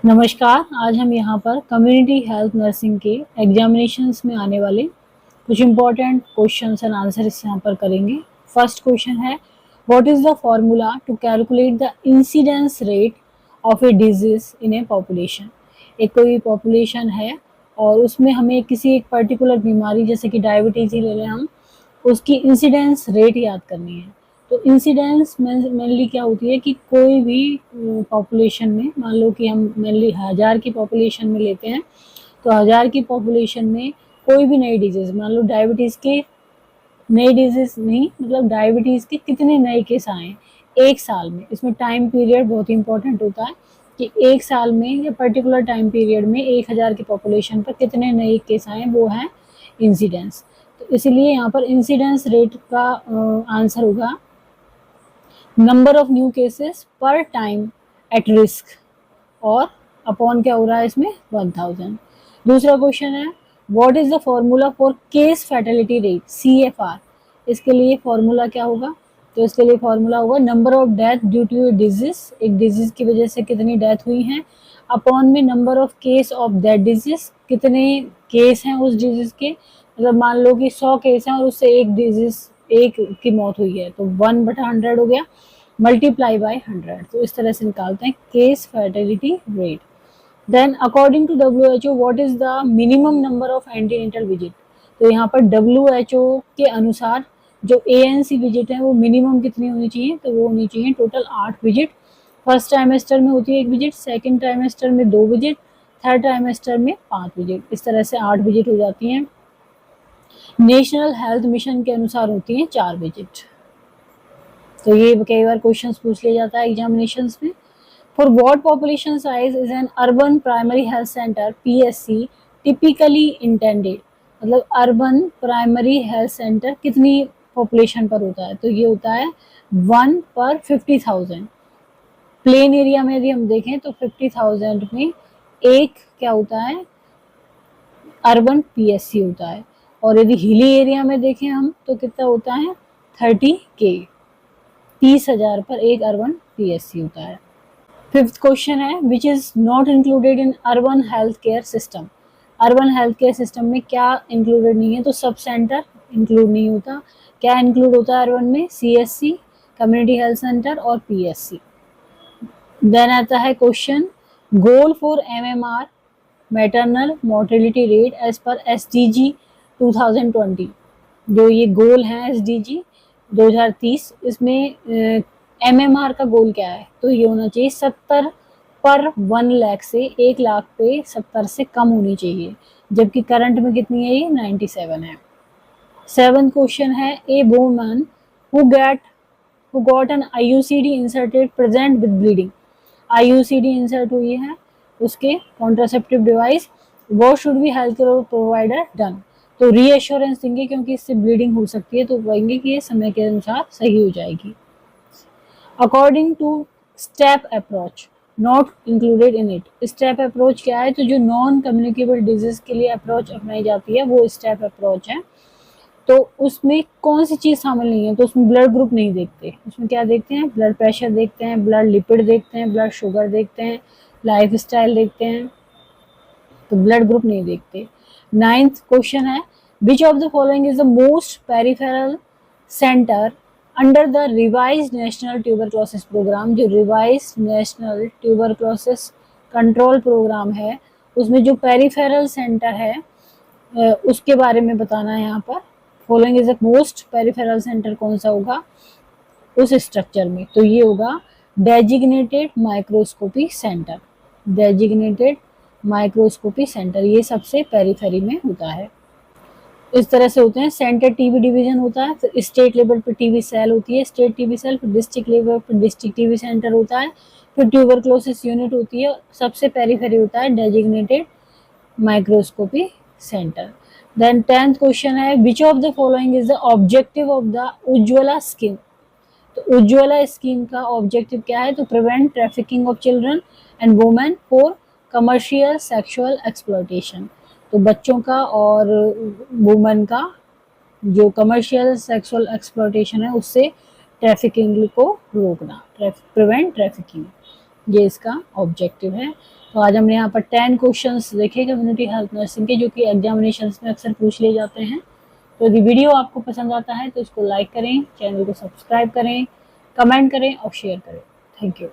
नमस्कार। आज हम यहाँ पर कम्युनिटी हेल्थ नर्सिंग के एग्जामिनेशंस में आने वाले कुछ इम्पोर्टेंट क्वेश्चंस एंड आंसर्स यहाँ पर करेंगे। फर्स्ट क्वेश्चन है, what is the formula to calculate the incidence rate of a disease in a population. एक कोई पॉपुलेशन है और उसमें हमें किसी एक पर्टिकुलर बीमारी जैसे कि डायबिटीज ही ले लें हम, उसकी इंसिडेंस रेट याद करनी है। तो इंसिडेंस मेनली क्या होती है कि कोई भी पॉपुलेशन में, मान लो कि हम मेनली 1000 की पॉपुलेशन में लेते हैं, तो 1000 की पॉपुलेशन में कोई भी नई डिजीज, मान लो डायबिटीज के नई डिजीज नहीं, मतलब डायबिटीज के कितने नए केस आए एक साल में। इसमें टाइम पीरियड बहुत इंपॉर्टेंट होता है कि एक साल में या पर्टिकुलर टाइम पीरियड में 1000 की पॉपुलेशन पर कितने नए केस आए, वो है इंसिडेंस। तो इसलिए यहाँ पर इंसिडेंस रेट का आंसर होगा नंबर ऑफ न्यू केसेस पर टाइम एट रिस्क, और अपॉन क्या हो रहा है इसमें 1000। दूसरा क्वेश्चन है, what is the formula for case fatality rate CFR। इसके लिए फॉर्मूला क्या होगा, तो इसके लिए फॉर्मूला होगा number of death due to a disease, एक डिजीज की वजह से कितनी डेथ हुई है, अपॉन में number of case of that disease, कितने केस हैं उस डिजीज के, मतलब मान लो कि 100 केस हैं और उससे एक डिजीज एक की मौत हुई है, तो 1/100 हो गया, मल्टीप्लाई बाय 100। तो इस तरह से निकालते हैं case fertility rate. Then according to WHO what is the minimum number of antenatal visit. तो यहाँ पर WHO के अनुसार जो ANC विजिट है वो मिनिमम कितनी होनी चाहिए, तो वो होनी चाहिए टोटल 8 विजिट। फर्स्ट ट्राइमेस्टर में होती है 1 विजिट, सेकेंड ट्राइमेस्टर में 2 विजिट, थर्ड ट्राइमेस्टर में 5 विजिट, इस तरह से 8 विजिट हो जाती हैं। नेशनल हेल्थ मिशन के अनुसार होती हैं 4 विजिट। तो ये कई बार क्वेश्चंस पूछ लिया जाता है एग्जामिनेशंस में। For what population size is an urban primary health centre PSC typically intended, मतलब अर्बन प्राइमरी हेल्थ सेंटर कितनी पॉपुलेशन पर होता है, तो ये होता है 1 पर 50,000। प्लेन एरिया में यदि हम देखें तो 50,000 में एक क्या होता है, अर्बन PSC होता है, और यदि हिली एरिया में देखें हम तो कितना होता है 30K, 30,000 पर एक अर्बन PSC होता है। फिफ्थ क्वेश्चन है, which is not included in urban health care system. Urban health care system में क्या इंक्लूडेड नहीं है, तो सब सेंटर इंक्लूड नहीं होता। क्या इंक्लूड होता है अर्बन में, CSC, कम्युनिटी हेल्थ सेंटर और PSC। देन आता है question, goal for MMR maternal mortality rate as per SDG 2020। जो ये गोल है SDG 2030, इसमें MMR का गोल क्या है, तो ये होना चाहिए 70 पर 1 लाख से 1 लाख पे 70 से कम होनी चाहिए, जबकि करंट में कितनी है, ये 97 है। सेवंथ क्वेश्चन है, a woman who got an IUCD inserted present with bleeding. IUCD insert हुई है उसके कॉन्ट्रासेप्टिव डिवाइस, वो should be health care provider done. तो रीएश्योरेंस देंगे क्योंकि इससे ब्लीडिंग हो सकती है, तो कहेंगे कि ये समय के अनुसार सही हो जाएगी। According to step approach not included in it. Step approach क्या है, तो जो नॉन कम्युनिकेबल डिजीज के लिए अप्रोच अपनाई जाती है वो स्टेप अप्रोच है। तो उसमें कौन सी चीज शामिल नहीं है, तो उसमें ब्लड ग्रुप नहीं देखते, उसमें क्या देखते हैं, ब्लड प्रेशर देखते हैं, ब्लड लिपिड देखते हैं, ब्लड शुगर देखते हैं, लाइफ स्टाइल देखते हैं, तो ब्लड ग्रुप नहीं देखते। नाइन्थ क्वेश्चन है, which of the following is the most peripheral centre under the revise national tuberculosis programme. जो revise national tuberculosis control programme है उसमें जो पेरिफेरल सेंटर है उसके बारे में बताना है यहाँ पर। Following is the most peripheral centre कौन सा होगा उस स्ट्रक्चर में, तो ये होगा designated microscopy centre. Designated microscopy centre ये सबसे पेरिफेरी में होता है। इस तरह से होते हैं। सेंटर टीबी डिवीजन होता है, फिर स्टेट लेवल पर टीबी सेल होती है, स्टेट टीबी सेल, फिर डिस्ट्रिक्ट लेवल पर डिस्ट्रिक्ट टीबी सेंटर होता है, फिर ट्यूबरक्लोसिस यूनिट होती है, सबसे पेरिफेरी होता है designated microscopy centre. Then 10th question है, which of the following is the objective of the Ujjwala scheme. तो उज्ज्वला स्कीम का ऑब्जेक्टिव क्या है, तो prevent trafficking of children and women for commercial sexual exploitation. तो बच्चों का और वुमेन का जो कमर्शियल सेक्सुअल एक्सप्लॉयटेशन है उससे ट्रैफिकिंग को रोकना, प्रिवेंट ट्रैफिकिंग। ये इसका ऑब्जेक्टिव है। तो आज हमने यहाँ पर 10 क्वेश्चंस देखे कम्युनिटी हेल्थ नर्सिंग के, जो कि एग्जामिनेशंस में अक्सर पूछ लिए जाते हैं। तो यदि वीडियो आपको पसंद आता है तो इसको लाइक करें, चैनल को सब्सक्राइब करें, कमेंट करें और शेयर करें। Thank you.